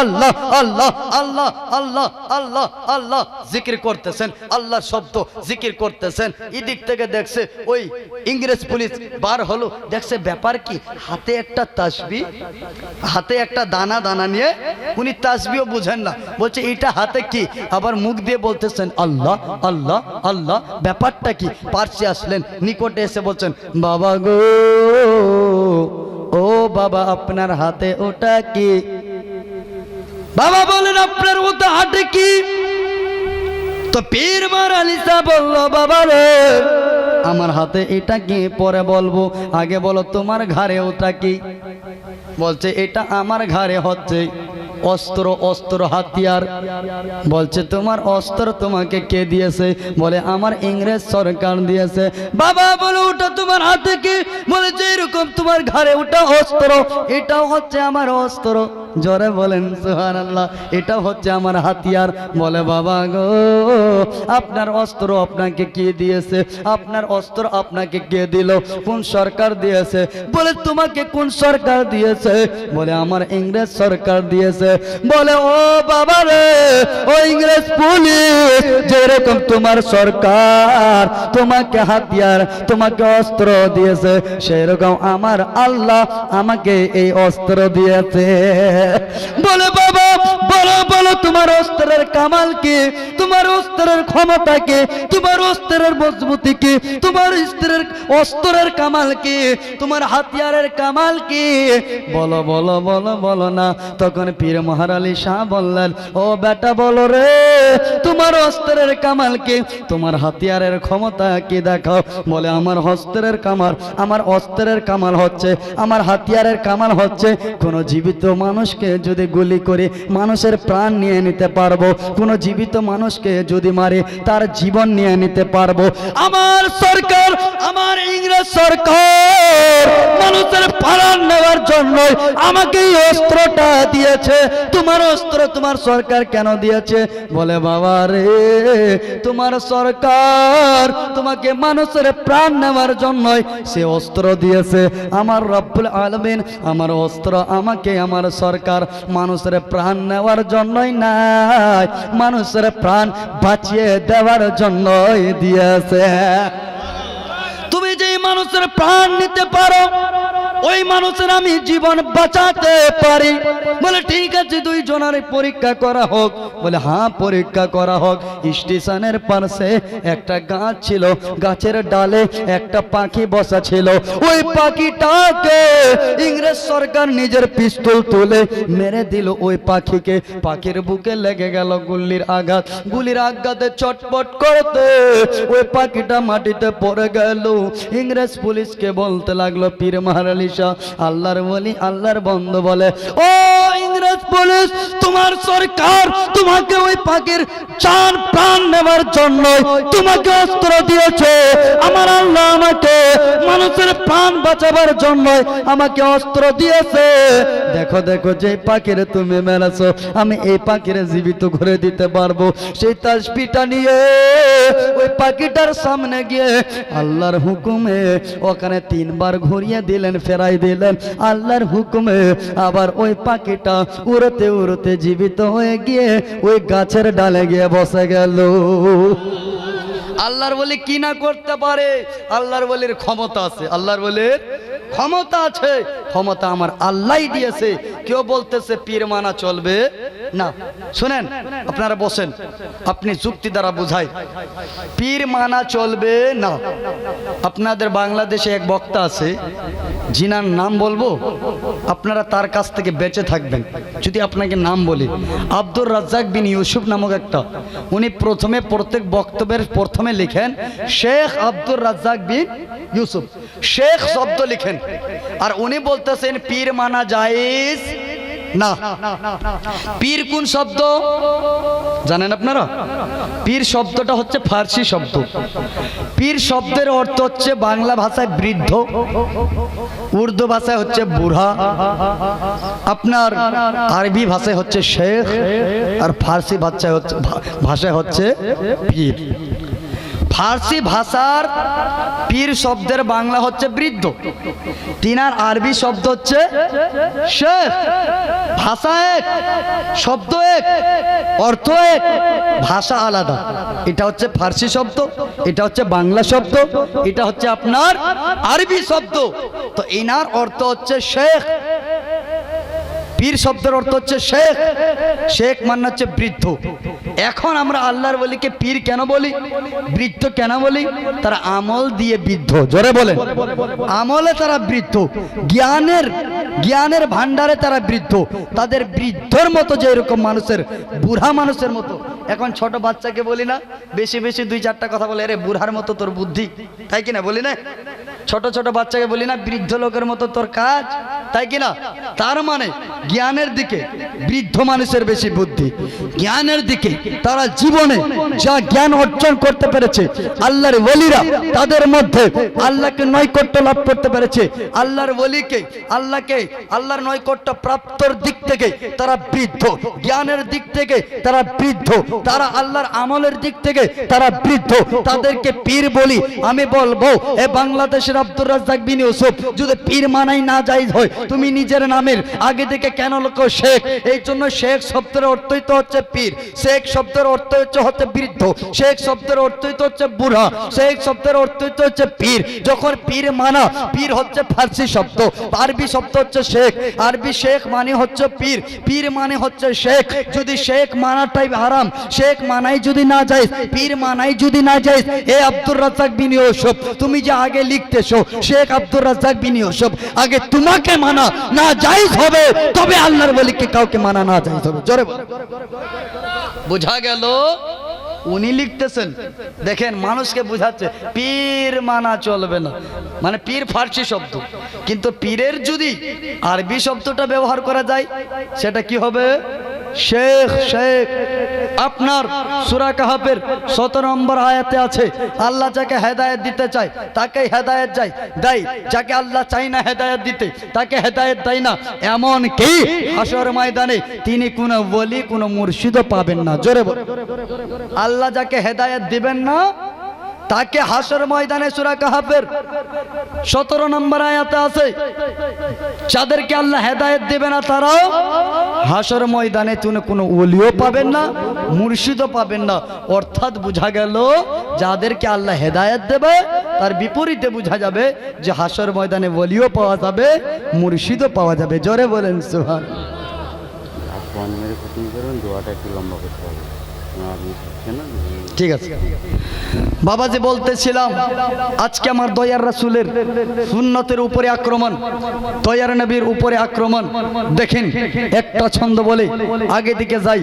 আল্লাহ আল্লাহ আল্লাহ আল্লাহ আল্লাহ আল্লাহ আল্লাহ জিকির করতেছেন, আল্লাহর শব্দ জিকির করতেছেন। এদিক থেকে দেখছে ওই ইংরেজ পুলিশ বার হলো, দেখছে ব্যাপার কি, হাতে একটা তাসবিহ, হাতে একটা দানা দানা নিয়ে, উনি তাসবিহও বুঝেন না, বলছে এটা হাতে কি, আবার মুখ দিয়ে বলতেছেন আল্লাহ আল্লাহ আল্লাহ। ব্যাপারটা কি? পার্সি আসলেন, নিকটে এসে বলছেন বাবা গো, ও বাবা আপনার হাতে ওটা কি? বাবা বলেন আপনার ওটা হাতে কি? তো পীর মারালি সাহেব বলল বাবা রে আমার হাতে এটা কি, পরে বলবো, আগে বলো তোমার ঘাড়ে ওটা কি? বলছে এটা আমার ঘাড়ে হচ্ছে অস্ত্র, অস্ত্র হাতিয়ার। বলছে তোমার অস্ত্র তোমাকে কে দিয়েছে? বলে আমার ইংরেজ সরকার দিয়েছে। বাবা বলে ওটা তোমার হাতে কি? বলেছে এরকম তোমার ঘাড়ে ওটা অস্ত্র, এটাও হচ্ছে আমার অস্ত্র। জোরে বলেন সুবহানাল্লাহ। এটা হচ্ছে আমার হাতিয়ার। বলে বাবা গো আপনার অস্ত্র আপনাকে কে দিয়েছে? আপনার অস্ত্র আপনাকে কে দিল? কোন সরকার দিয়েছে? বলে তোমাকে কোন সরকার দিয়েছে? বলে আমার ইংরেজ সরকার দিয়েছে। বলে ও বাবা রে, ও ইংরেজ পুলিশ, যেরকম তোমার সরকার তোমাকে হাতিয়ার, তোমাকে অস্ত্র দিয়েছে, সেরকম আমার আল্লাহ আমাকে এই অস্ত্র দিয়েছে। বলে বাবা বলো বলো তোমার অস্ত্রের কামাল কি, তোমার অস্ত্রের ক্ষমতা কি, তোমার অস্ত্রের মজবুতি কি, তোমার অস্ত্রের কামাল কি, তোমার হাতিয়ারের কামাল কি? বলো বলো বলো বলো না। তখন পীর মাহার আলী শাহ বললেন ও বেটা বলো রে, তোমার অস্ত্রের কামাল কি, তোমার হাতিয়ারের ক্ষমতা কি দেখাও। বলে আমার অস্ত্রের কামাল, আমার অস্ত্রের কামাল হচ্ছে, আমার হাতিয়ারের কামাল হচ্ছে কোন জীবিত মানুষকে যদি গুলি করে মানুষের প্রাণ নিয়ে নিতে পারবো, কোন জীবিত মানুষকে যদি মারে তার জীবন নিয়ে নিতে পারবো। আমার সরকার, আমার ইংরেজ সরকার মানুষের প্রাণ নেওয়ার জন্য আমাকে এই অস্ত্রটা দিয়েছে। তোমার অস্ত্র তোমার সরকার কেন দিয়েছে? বলে বাবা রে তোমার সরকার তোমাকে মানুষের প্রাণ নেওয়ার জন্য সে অস্ত্র দিয়েছে। আমার রব্বুল আলামিন আমার অস্ত্র আমাকে আমার সরকার মানুষের প্রাণ নেওয়ার জন্যই নাই, মানুষের প্রাণ বাঁচিয়ে দেওয়ার জন্যই দিয়েছে। তুমি যেই মানুষের প্রাণ নিতে পারো ওই মানুষের আমি জীবন বাঁচাতে পারি। বলে ঠিক আছে দুই জনের পরীক্ষা করা হোক। বলে হ্যাঁ পরীক্ষা করা হোক। স্টেশনের পাশে একটা গাছ ছিল, গাছের ডালে একটা পাখি বসা ছিল। ওই পাখিটাকে ইংরেজ সরকার নিজের পিস্তল তুলে মেরে দিল ওই পাখিকে। পাখির বুকে লেগে গেল গুলির আঘাত, গুলির আঘাতে চটপট করতে ওই পাখিটা মাটিতে পড়ে গেল। ইংরেজ পুলিশকে বলতে লাগলো পীর মাহার আলী শাহ আল্লাহর ওলি আল্লাহর বন্ধু বলে ও ইংরেজ পুলিশ তোমার সরকার তোমাকে ওই পাখির জান প্রাণ নেওয়ার জন্য তোমাকে অস্ত্র দিয়েছে। আমার আল্লাহ আমাকে মানুষের প্রাণ বাঁচাবার জন্য আমাকে অস্ত্র দিয়েছে। দেখো দেখো যে পাখির তুমি মেরেছো আমি এই পাখির জীবিত করে দিতে পারবো। সেই তাসবিহটা নিয়ে ওই পাখিটার সামনে গিয়ে আল্লাহর হুকুমে ওখানে 3 বার ঘুরিয়ে দিলেন, ফেরাই দিলেন। আল্লাহর হুকুমে আবার ওই পাখিটা উড়তে উড়তে জীবিত হয়ে গিয়ে ওই গাছের ডালে গিয়ে বসে গেল। আল্লাহর বলি কি না করতে পারে? আল্লাহর বলির ক্ষমতা আছে, আল্লাহর বলির ক্ষমতা আছে। ক্ষমতা আমার আল্লাহই দিয়েছে। কেউ বলতেছে পীর মানা চলবে না। শুনেন আপনারা বসেন, আপনি যুক্তি দ্বারা বুঝাই। পীর মানা চলবে না। আপনাদের বাংলাদেশে এক বক্তা আছে, জিনার নাম বলবো, আপনারা তার কাছ থেকে বেঁচে থাকবেন যদি আপনাকে নাম বলি। আব্দুর রাজ্জাক বিন ইউসুফ নামক একটা, উনি প্রথমে প্রত্যেক বক্তব্যের প্রথমে লিখেন শেখ আব্দুর রাজ্জাক বিন ইউসুফ, শেখ শব্দ লিখেন। আর উনি বলতেছেন পীর মানা জায়েজ না। পীর কোন শব্দ জানেন আপনারা? পীর শব্দটা হচ্ছে ফার্সি শব্দ। পীর শব্দের অর্থ হচ্ছে বাংলা ভাষায় বৃদ্ধ, উর্দু ভাষায় হচ্ছে বুড়া, আপনার আরবি ভাষায় হচ্ছে শেখ, আর ফার্সি ভাষায় হচ্ছে পীর। ফার্সি ভাষার পীর শব্দের বাংলা হচ্ছে বৃদ্ধ, তিনার আরবি শব্দ হচ্ছে শেখ। ভাষা এক, শব্দ এক, অর্থ এক, ভাষা আলাদা। এটা হচ্ছে ফার্সি শব্দ, এটা হচ্ছে বাংলা শব্দ, এটা হচ্ছে আপনার আরবি শব্দ। তো ইনার অর্থ হচ্ছে শেখ। পীর শব্দের অর্থ হচ্ছে শেখ, শেখ মানে হচ্ছে বৃদ্ধ। এখন আমরা আল্লাহর ওলিকে পীর কেন বলি, বৃদ্ধ কেন বলি? তারা আমল দিয়ে বৃদ্ধ, জোরে বলেন, আমলে তারা বৃদ্ধ, জ্ঞানের ভান্ডারে তারা বৃদ্ধ। তাদের বৃদ্ধর মতো যে এরকম মানুষের, বুড়া মানুষের মতো। এখন ছোট বাচ্চাকে বলি না, বেশি বেশি 2-4টা কথা বলে, আরে বুড়ার মতো তোর বুদ্ধি, তাই কিনা বলি না? ছোট ছোট বাচ্চাকে বলি না, বৃদ্ধ লোকের মতো তোর কাজ, তাই কিনা? তার মানে জ্ঞানের দিকে বৃদ্ধ মানুষের বেশি বুদ্ধি। জ্ঞানের দিকে তারা জীবনে যা জ্ঞান অর্জন করতে পেরেছে, আল্লাহর ওলিরা তাদের মধ্যে আল্লাহকে নৈকট্য লাভ করতে পেরেছে। আল্লাহর ওলিকে, আল্লাহর নৈকট্য প্রাপ্তর দিক থেকে তারা বৃদ্ধ, জ্ঞানের দিক থেকে তারা বৃদ্ধ, তারা আল্লাহর আমলের দিক থেকে তারা বৃদ্ধ। তাদেরকে পীর বলি। আমি বলবো, এ বাংলাদেশের আব্দুর রাজ্জাক বিন ইউসুফ, যদি পীর মানাই না জায়েজ হয়, তুমি নিজের নামের আগে থেকে কেন লেখো শেখ? এই জন্য শেখ শব্দের অর্থই তো হচ্ছে পীর, শেখ শব্দের অর্থ হচ্ছে বৃদ্ধ, শেখ শব্দের অর্থই তো হচ্ছে বুড়া, শেখ শব্দের অর্থই তো হচ্ছে পীর। যখন পীর মানা, পীর হচ্ছে ফার্সি শব্দ, আরবি শব্দ হচ্ছে শেখ, আরবি শেখ মানে হচ্ছে পীর, পীর মানে হচ্ছে শেখ। যদি শেখ মানাটাই হারাম, শেখ মানাই যদি না যায়, পীর মানাই যদি না যায়, এ আব্দুর রাজ্জাক বিন ইউসুফ, তুমি যে আগে লিখতেছো শেখ আব্দুর রাজ্জাক বিন ইউসুফ, আগে তোমাকে মানা না জায়েজ হবে, তবে আল্লাহর ওলিকে কাউকে মানা না জায়েজ হবে। জোরে বল। বোঝা গেল? উনি লিখতেছেন, দেখেন মানুষকে বুঝাচ্ছে পীর মানা চলবে না, মানে পীর ফার্সি শব্দ, কিন্তু পীরের যদি আরবি শব্দটা ব্যবহার করা যায়, সেটা কি হবে? শেখ। শেখ আপনার সূরা কাহাফের 17 নম্বর আয়াতে আছে, আল্লাহ যাকে হেদায়েত দিতে চায় তাকে হেদায়েত দেয়, যাকে আল্লাহ চায় না হেদায়েত দিতে তাকে হেদায়েত দেয় না। এমন কি হাশর ময়দানে তিনি কোনো ওলি, কোনো মুর্শিদও পাবেন না। জোরে বল। আল্লাহ যাকে হেদায়েত দিবেন না তাকে হাশর ময়দানে সূরা কাহাফের 17 নম্বর আয়াতে আছে, যাদেরকে আল্লাহ হেদায়েত দিবে না তারাও হাশর ময়দানে তুমি কোনো ওলিও পাবেন না, মুর্শিদও পাবেন না। অর্থাৎ বোঝা গেল, যাদেরকে আল্লাহ হেদায়েত দেবে তার বিপরীতে বোঝা যাবে যে হাশর ময়দানে ওলিও পাওয়া যাবে, মুর্শিদও পাওয়া যাবে। জোরে বলেন সুবহান। আপনি মেরে খতম করুন, দোয়াটা একটু লম্বা করতে হবে। আপনি থাকছেন না? ঠিক আছে বাবাজি, বলতেছিলাম আজকে আমার দয়ার রাসূলের সুন্নতের উপরে আক্রমণ, দয়ার নবীর উপরে আক্রমণ। দেখেন একটা ছন্দ বলে আগে দিকে যাই।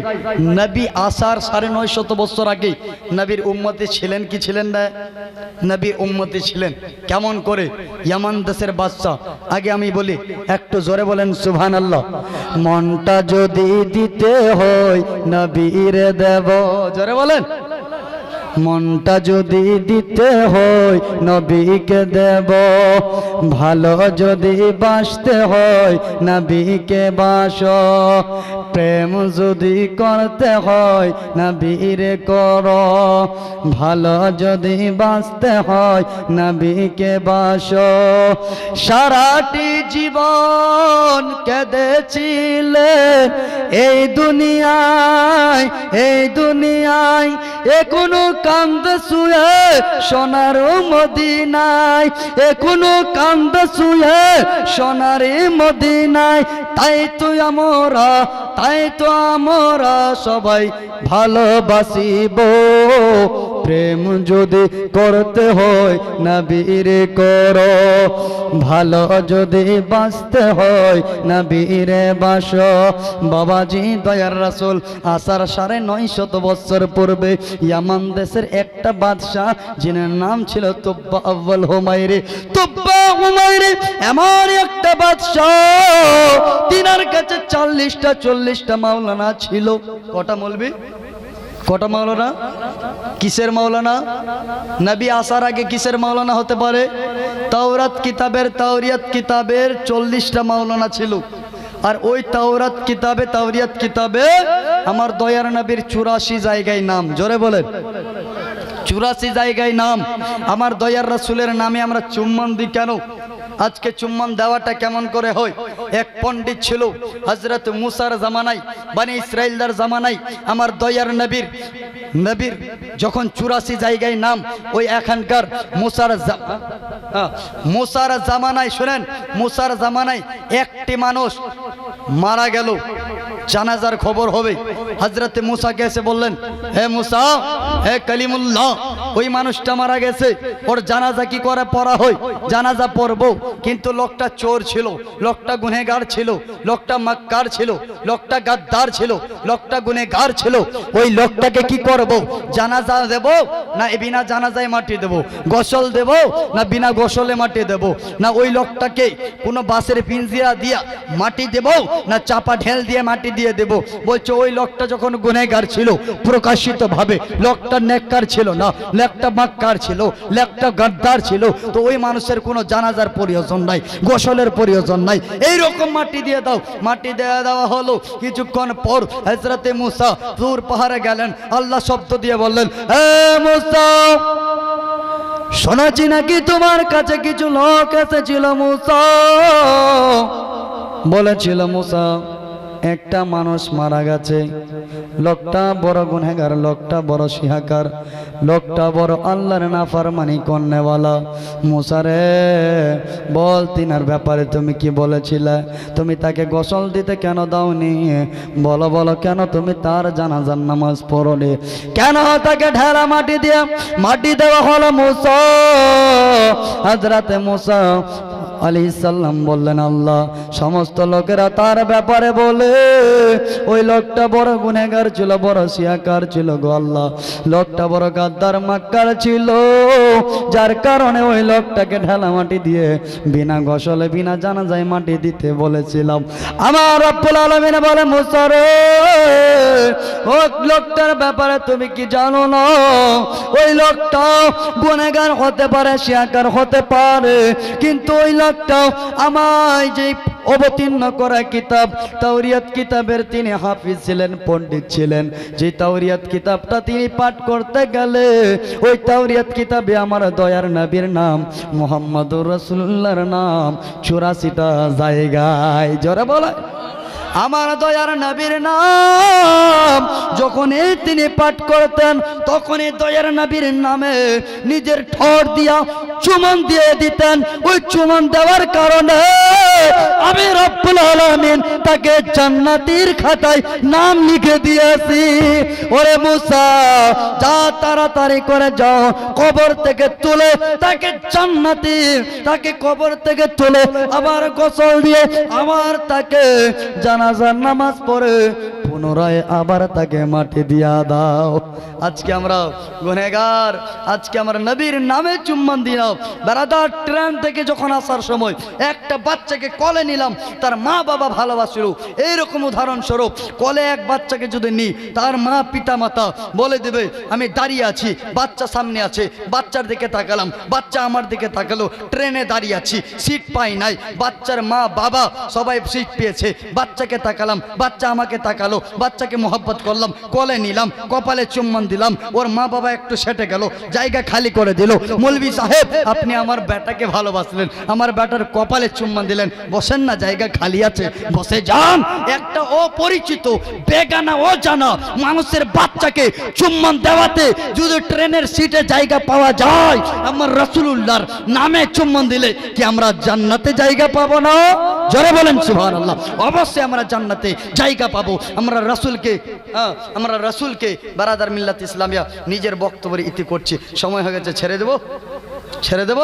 নবী আসার 950 বছর আগে নবীর উম্মতি ছিলেন কি ছিলেন না? নবীর উম্মতি ছিলেন। কেমন করে? ইয়ামান দেশের বাদশা। আগে আমি বলি, একটু জোরে বলেন সুবহানাল্লাহ। মনটা যদি দিতে হয় নবীরে দেব, জোরে বলেন। মনটা যদি দিতে হয় নবীকে দেব, ভালো যদি বাসতে হয় নবীকে বাসো, প্রেম যদি করতে হয় নবীরে করো, ভালো যদি বাসতে হয় নবীকে বাসো। সারাটি জীবন কেঁদেছিলেন এই দুনিয়ায়, এখনো কান্দে শুয়ে সোনার মদিনায়, এখনো কান্দে শুয়ে সোনার মদিনায়। তাই তো আমরা সবাই ভালোবাসিব, প্রেম যদি করতে হয় নবীরে করো, ভালো যদি বাঁচতে হয় নবীরে বাসো। বাবাজি দয়ার রাসূল আসার 950 বছর পূর্বে ইয়ামান দেশের একটা বাদশাহ, যিনার নাম ছিল তুব্বা আউয়াল হুমায়রি। তুব্বা হুমায়রি এমন একটা বাদশাহ, তিনার কাছে 40টা মাওলানা ছিল। কটা মৌলবি? কটা মাওলানা? কিসের মাওলানা? নবী আসার আগে কিসের মাওলানা হতে পারে? তাওরাত কিতাবের 40টা মাওলানা ছিল। আর ওই তাওরাত কিতাবে আমার দয়ার নবীর 84 জায়গায় নাম। জোরে বলেন 84 জায়গায় নাম আমার দয়ার রাসূলের নামে আমরা চুম্বন দিই কেন? আজকে চুম্বন দেওয়াটা কেমন করে হয়? এক পণ্ডিত ছিল হযরত মুসার জামানায়, বনি ইসরাইলদের জামানায় আমার দয়ার নবীর যখন 84 জায়গায় নাম, ওই এখানকার মুসার জামানায় শুনেন, মুসার জামানায় একটি মানুষ মারা গেল, জানাজার খবর হবে। হযরতে মুসাকে এসে বললেন, হে মুসা, হে কালিমুল্লাহ, ওই মানুষটা মারা গেছে, ওর জানাজা কি করে পড়া হয়? জানাজা পড়বো, কিন্তু লোকটা চোর ছিল, লোকটা গুনেগার ছিল, লোকটা মাক্কার ছিল, লোকটা গাদ্দার ছিল, লোকটা গুনেগার ছিল। ওই লোকটাকে কি করব? জানাজা দেব না বিনা জানাজায় মাটি দেব? গোসল দেব না বিনা গোসলে মাটি দেব? না ওই লোকটাকে কোনো বাসের পিঞ্জিরা দিয়া মাটি দেব না চাপা ঢেল দিয়ে মাটি দিয়ে দেব? বলছে ওই লোকটা যখন গুনেগার ছিল প্রকাশিত ভাবে, লোকটা নেককার ছিল না, লোকটা মাক্কার ছিল, লোকটা গাদ্দার ছিল, তো ওই মানুষের কোনো জানাজার প্রয়োজন নাই, গোসলের প্রয়োজন নাই, এইরকম মাটি দিয়ে দাও। মাটি দিয়ে দেওয়া হলো। কিছুক্ষণ পর হযরতে মুসা তুর পাহাড়ে গেলেন, আল্লাহ শব্দ দিয়ে বললেন, হে মুসা, শোনাছি নাকি তোমার কাছে কিছু লোক এসেছিল মুসা? বলেছিল মুসা, একটা মানুষ মারা গেছে, লোকটা বড় গুনহগার, লোকটা বড় শিহাকার, লোকটা বড় আল্লাহর নাফরমানি করনেওয়ালা। মুসা রে, বল তিনার ব্যাপারে তুমি কি বলেছিলে? তুমি তাকে গোসল দিতে কেন দাওনি? বলো বলো, কেন তুমি তার জানাজার নামাজ পড়োনি? কেন তাকে ঢেলা মাটি দেওয়া হলো? মুসা, হযরতে মুসা আলাইহিস সালাম বললেন, আল্লাহ সমস্ত লোকেরা তার ব্যাপারে বলে ওই লোকটা বড় গুনেগার ছিল, বড় শিয়াকার ছিল গো আল্লাহ, লোকটা বড় গাদ্দার মাক্কার ছিল, যার কারণে ওই লোকটাকে ঢেলা মাটি দিয়ে বিনা গোসলে বিনা জানাজায় মাটি দিতে বলেছিলাম। আমার রব্বুল আলামিন বলে, মুসা রে, ওই লোকটার ব্যাপারে তুমি কি জানো না? ওই লোকটা গুনেগার হতে পারে, শিয়াকার হতে পারে, কিন্তু ওই লোকটাও আমায় যে অবতীর্ণ করা কিতাব তাওরিয়াত কিতাবের তিনি হাফিজ ছিলেন, পণ্ডিত ছিলেন। যে তাওরিয়াত কিতাবটা তিনি পাঠ করতে গেলে ওই তাওরিয়াত কিতাবে আমার দয়ার নবীর নাম, মুহাম্মদুর রাসূলুল্লাহর নাম 84টা জায়গায়। জোরে বলে, আমার দয়ার নবীর নাম যখনই তিনি পাঠ করতেন, তখনই দয়ার নবীর নামে নিজের ঠোঁট দিয়া চুমন দিয়ে দিতেন। ওই চুমন দেওয়ার কারণে আমি রব্বুল আলামিন তাকে জান্নাতীর খাতায় নাম লিখে দিয়েছি। ওরে মুসা, যা তাড়াতাড়ি করে যাও, কবর থেকে তুলে তাকে জান্নাতীর, তাকে কবর থেকে তুলে আবার গোসল দিয়ে আবার তাকে জানাজার নামাজ পড়ে পুনরায় আবার তাকে মাটি দিয়া দাও। আজকে আমরা গুনেগার, আজকে আমরা নবীর নামে চুম্বন দিলাম। বেড়াদার ট্রেন থেকে যখন আসার সময় একটা বাচ্চাকে কলে নিলাম, তার মা বাবা ভালোবাসিল। এইরকম উদাহরণস্বরূপ কলে এক বাচ্চাকে যদি নিই, তার মা পিতা মাতা বলে দেবে আমি দাঁড়িয়ে আছি, বাচ্চা সামনে আছে, বাচ্চার দিকে তাকালাম, বাচ্চা আমার দিকে তাকালো, ট্রেনে দাঁড়িয়ে আছি, সিট পাই নাই, বাচ্চার মা বাবা সবাই সিট পেয়েছে, বাচ্চাকে তাকালাম, বাচ্চা আমাকে তাকালো, বাচ্চাকে মোহাব্বত করলাম, কলে নিলাম, কপালে চুম্বন দিলাম, ওর মা বাবা একটু সেটে গেল, জায়গা খালি করে দিল। মৌলভী সাহেব, আপনি আমার বেটাকে ভালোবাসলেন, আমার বেটার কপালে চুম্বন দিলেন, বসেন না, জায়গা খালি আছে, বসে যান। একটা অপরিচিত বেগানা অজানা মানুষের বাচ্চাকে চুম্বন দেওয়াতে যদি ট্রেনের সিটে জায়গা পাওয়া যায়, আমার রাসূলুল্লাহর নামে চুম্বন দিলে কি আমরা জান্নাতে জায়গা পাবো না? জোরে বলেন সুবহানাল্লাহ। অবশ্যই আমরা জান্নাতে জায়গা পাবো। আমরা রাসূলকে বারাদার মিল্লাত ইসলামিয়া নিজের বক্তব্যের ইতি করছি। সময় হয়ে গেছে, ছেড়ে দেব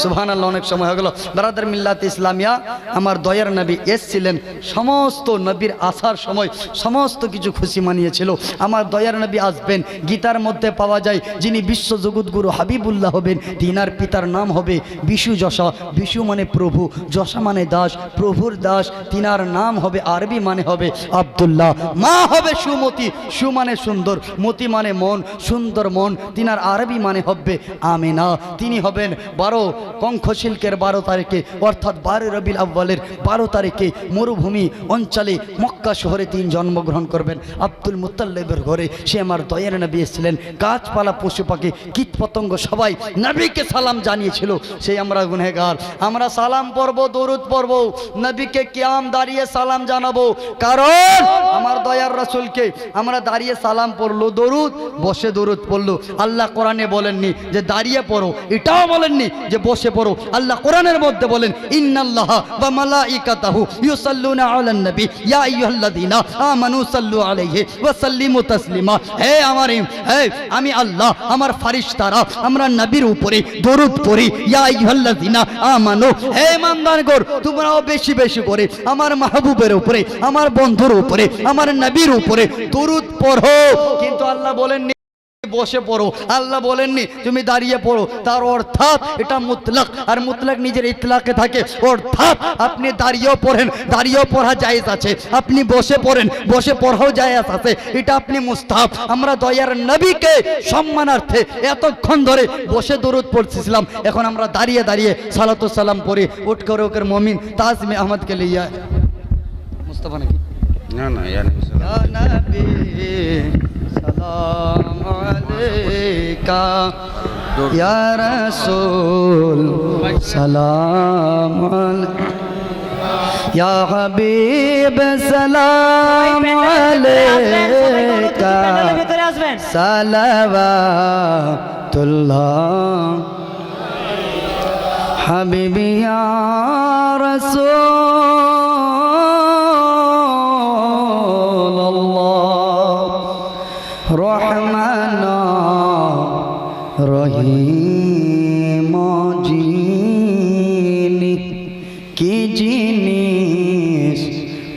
সুবহানাল্লাহ, অনেক সময় হয়ে গেল। বারাদার মিল্লাত ইসলামিয়া আমার দয়ার নবী এসেছিলেন, সমস্ত নবীর আসার সময় সমস্ত কিছু খুশি মানিয়েছিল। আমার দয়ার নবী আসবেন, গীতার মধ্যে পাওয়া যায় যিনি বিশ্ব জগৎগুরু হাবিবুল্লাহ হবেন, তিনার পিতার নাম হবে বিশু যশা। বিশু মানে প্রভু, যশা মানে দাস, প্রভুর দাস। তিনার নাম হবে আরবি মানে হবে আব্দুল্লাহ। মা হবে সুমতি, সু মানে সুন্দর, মতি মানে মন, সুন্দর মন। তিনার আরবি মানে হবে আমিনা। তিনি আপনি হবেন 12 কঙ্খশিল্কের 12 তারিখে অর্থাৎ 12 রবিউল আউয়ালের 12 তারিখে মরুভূমি অঞ্চলে মক্কা শহরে তিনি জন্মগ্রহণ করবেন। আব্দুল মুত্তালিবের ঘরে সে আমার দয়ার নবী এসেছিলেন। গাছপালা পশু পাখি কীট পতঙ্গ সবাই নবীকে সালাম জানিয়েছিল। সেই আমরা গুনহগার, আমরা সালাম পড়ব, দরুদ পড়ব, নবীকে কিয়াম দাঁড়িয়ে সালাম জানাবো। কারণ আমার দয়ার রাসূলকে আমরা দাঁড়িয়ে সালাম পড়লো, দরুদ বসে দরুদ পড়লো। আল্লাহ কোরআনে বলেননি যে দাঁড়িয়ে পড়ো, এটাও বলেননি যে বসে পড়ো। আল্লাহ কোরআনের মধ্যে বলেন ইন্নাল্লাহা ওয়া মালাইকাতাহু ইউসাল্লুনা আলান নবী ইয়া আইয়ুহাল্লাযীনা আমানু সাল্লু আলাইহি ওয়া সাল্লিমু তাসলিমা। হে আমার হে আমি আল্লাহ, আমার ফেরেশতারা আমরা নবীর উপরে দরুদ পড়ি। ইয়া আইয়ুহাল্লাযীনা আমানু, হে ইমানদারগণ তোমরাও বেশি বেশি করে আমার মাহবুবের উপরে, আমার বন্ধুর উপরে, আমার নবীর উপরে দরুদ পড়ো। কিন্তু আল্লাহ বলেননি বসে পড়ো, আল্লাহ বলেননি তুমি দাঁড়িয়ে পড়ো। তার অর্থাৎ এটা মুতলাক, আর মুতলাক নিজের ইতলাকে থাকে। অর্থাৎ আপনি দাঁড়িয়েও পড়েন, দাঁড়িয়েও পড়া জায়েজ আছে, আপনি বসে পড়েন, বসে পড়াও জায়েজ আছে, এটা আপনি মুস্তাহাব। আমরা দয়ার নবীকে সম্মানার্থে এতক্ষণ ধরে বসে দরুদ পড়ছিলাম, এখন আমরা দাঁড়িয়ে দাঁড়িয়ে সালাতু সালাম পড়ি। উঠ করে ওকের মমিন তাজমি আহমদকে লিয়া মুস্তাফা নাকি না না ইয়া নবী সাল্লাল্লাহু ইয়া নবী সালাম আলাইকা ইয়া রাসূল সালাম আলাইকা ইয়া হাবিব সালাম আলাইকা সালাওয়াতুল্লাহ হাবিবি ইয়া রাসূলুল্লাহ রহমান রহিম যিনি কি জিনিস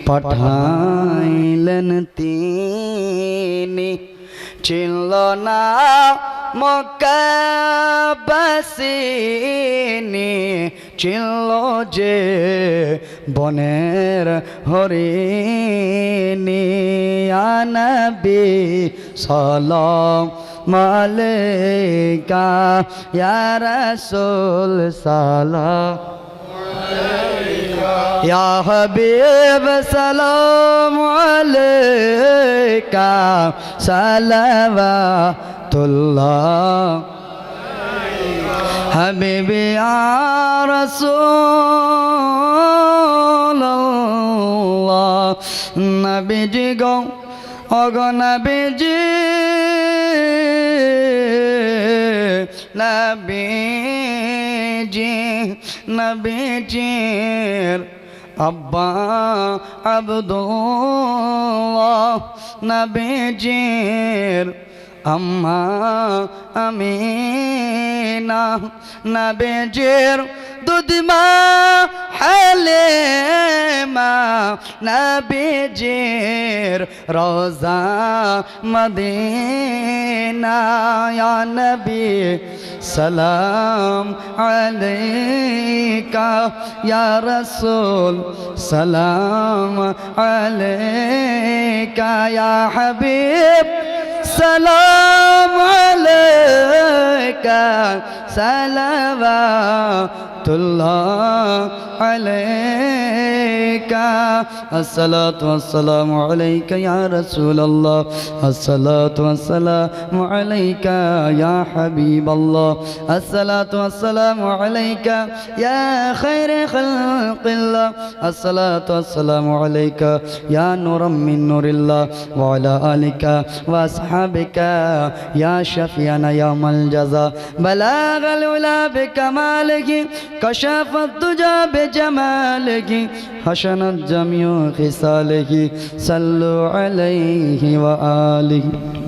পাঠাইলেন তিনি চিনল না মক্কাবাসিনী, চিনল যে বনের হরিণী। ইয়া নবী সালাম আলাইকা ইয়া রাসূল সালাম ইয়া হাবিব সালাম আলাইকা সালাওয়াতুল্লাহ হাবিবি ইয়া রাসূলুল্লাহ। নবীজি গো ওগো নবীজি, নবীজি নবীজির আব্বা আব্দুল্লাহ, নবীজির আম্মা আমিনা, নবীজির দুধমা হালিমা, নবীজির রোজা মদিনা। ইয়া নবী সালাম আলাইকা ইয়া রাসূল সালাম আলাইকা ইয়া হাবিব সালাম আলাইকা সালাওয়াতুল্লাহ আলাইকা। আসসালাতু ওয়াসসালামু আলাইকা ইয়া রাসূলুল্লাহ, আসসালাতু ওয়াসসালামু আলাইকা ইয়া হাবিবাল্লাহ, আসসালাতু ওয়াসসালামু আলাইকা ইয়া খায়রা খালকিল্লাহ, আসসালাতু ওয়াসসালামু আলাইকা ইয়া নূরাম মিন নূরিল্লাহ ওয়া আলা আলিকা ওয়া আসহাবিকা ইয়া শাফিয়ানা ইয়াউমাল জাযা। বালাগাল উলা বিকামালিহি কাশাফাত দুজা বিজামালিহি হাসানাত জামিউ খিসালিহি সাল্লু আলাইহি ওয়া আলিহি।